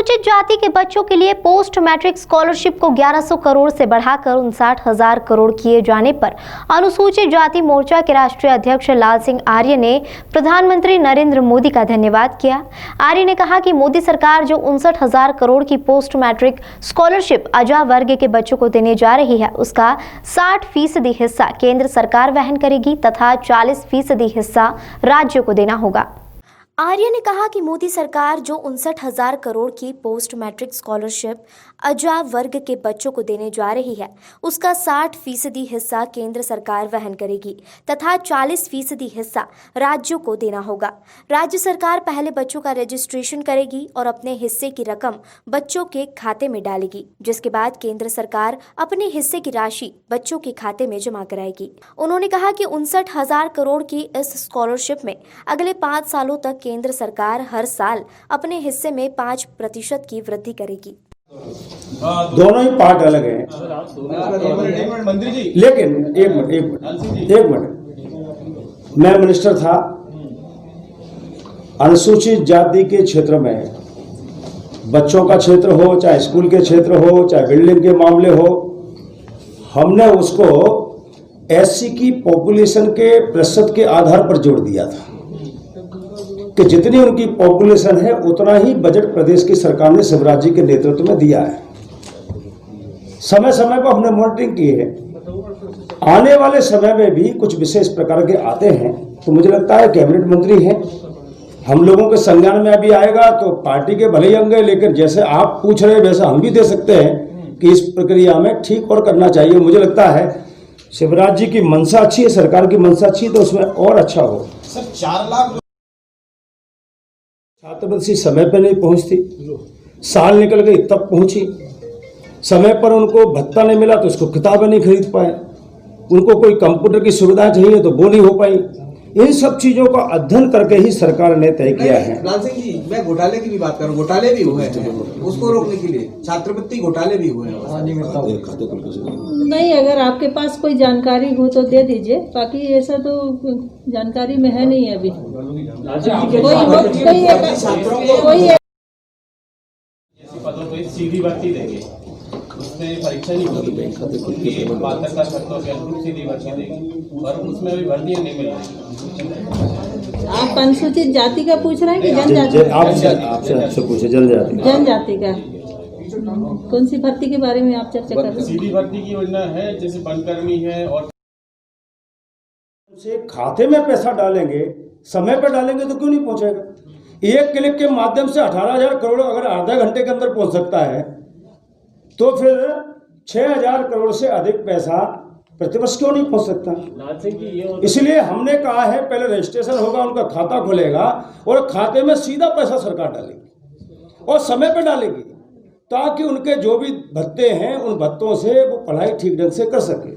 अनुसूचित जाति के बच्चों के लिए पोस्ट मैट्रिक स्कॉलरशिप को 1100 करोड़ से बढ़ाकर 59,000 करोड़ किए जाने पर अनुसूचित जाति मोर्चा के राष्ट्रीय अध्यक्ष लाल सिंह आर्य ने प्रधानमंत्री नरेंद्र मोदी का धन्यवाद किया। आर्य ने कहा कि मोदी सरकार जो 59,000 करोड़ की पोस्ट मैट्रिक स्कॉलरशिप अजा वर्ग के बच्चों को देने जा रही है, उसका 60% हिस्सा केंद्र सरकार वहन करेगी तथा 40% हिस्सा राज्यों को देना होगा। आर्य ने कहा कि मोदी सरकार जो 59,000 करोड़ की पोस्ट मैट्रिक स्कॉलरशिप अजा वर्ग के बच्चों को देने जा रही है, उसका 60% हिस्सा केंद्र सरकार वहन करेगी तथा 40% हिस्सा राज्यों को देना होगा। राज्य सरकार पहले बच्चों का रजिस्ट्रेशन करेगी और अपने हिस्से की रकम बच्चों के खाते में डालेगी, जिसके बाद केंद्र सरकार अपने हिस्से की राशि बच्चों के खाते में जमा कराएगी। उन्होंने कहा कि 59,000 करोड़ की इस स्कॉलरशिप में अगले 5 सालों तक केंद्र सरकार हर साल अपने हिस्से में 5% की वृद्धि करेगी। दोनों ही पार्ट अलग हैं, लेकिन एक मिनट मैं मिनिस्टर था। अनुसूचित जाति के क्षेत्र में बच्चों का क्षेत्र हो, चाहे स्कूल के क्षेत्र हो, चाहे बिल्डिंग के मामले हो, हमने उसको एससी की पॉपुलेशन के प्रतिशत के आधार पर जोड़ दिया था कि जितनी उनकी पॉपुलेशन है उतना ही बजट प्रदेश की सरकार ने शिवराज जी के नेतृत्व में दिया है। समय समय पर हमने मॉनिटरिंग की है। आने वाले समय में भी कुछ विशेष प्रकार के आते हैं तो मुझे लगता है कैबिनेट मंत्री हैं, हम लोगों के संज्ञान में अभी आएगा तो पार्टी के भले ही होंगे, लेकिन जैसे आप पूछ रहे हैं वैसा हम भी दे सकते हैं कि इस प्रक्रिया में ठीक और करना चाहिए। मुझे लगता है शिवराज जी की मंशा अच्छी है, सरकार की मंशा अच्छी है, तो उसमें और अच्छा हो। सर 4 लाख छात्रवृत्ति समय पर नहीं पहुंचती, साल निकल गई तब पहुंची। समय पर उनको भत्ता नहीं मिला तो उसको किताबें नहीं खरीद पाए, उनको कोई कंप्यूटर की सुविधा चाहिए तो वो नहीं हो पाई। इन सब चीजों का अध्ययन करके ही सरकार ने तय किया है। लाल सिंह जी, मैं घोटाले की भी बात करूं, घोटाले भी हुए हैं, उसको रोकने के लिए छात्रवृत्ति घोटाले भी हुए हैं। नहीं, अगर आपके पास कोई जानकारी हो तो दे दीजिए, बाकी ऐसा तो जानकारी में है नहीं अभी। पदों पर सीधी भर्ती देंगे, उसमें परीक्षा नहीं होगी, पात्रता शर्तों के अनुरूप सीधी भर्ती देंगे और उसमें अभी भर्तियां नहीं मिल रही। आप अनुसूचित जाति का पूछ रहे हैं कि जनजाति? आपसे पूछे जनजाति का कौन सी भर्ती के बारे में आप चर्चा कर रहे हैं? सीधी भर्ती की योजना है, जैसे बनकर्मी है और उसे खाते में पैसा डालेंगे, समय पर डालेंगे तो क्यों नहीं पहुंचेगा। एक क्लिक के माध्यम से 18,000 करोड़ अगर आधा घंटे के अंदर पहुंच सकता है तो फिर 6,000 करोड़ से अधिक पैसा प्रतिवर्ष क्यों नहीं पहुंच सकता। इसलिए हमने कहा है पहले रजिस्ट्रेशन होगा, उनका खाता खुलेगा और खाते में सीधा पैसा सरकार डालेगी और समय पर डालेगी, ताकि उनके जो भी भत्ते हैं उन भत्तों से वो पढ़ाई ठीक ढंग से कर सके।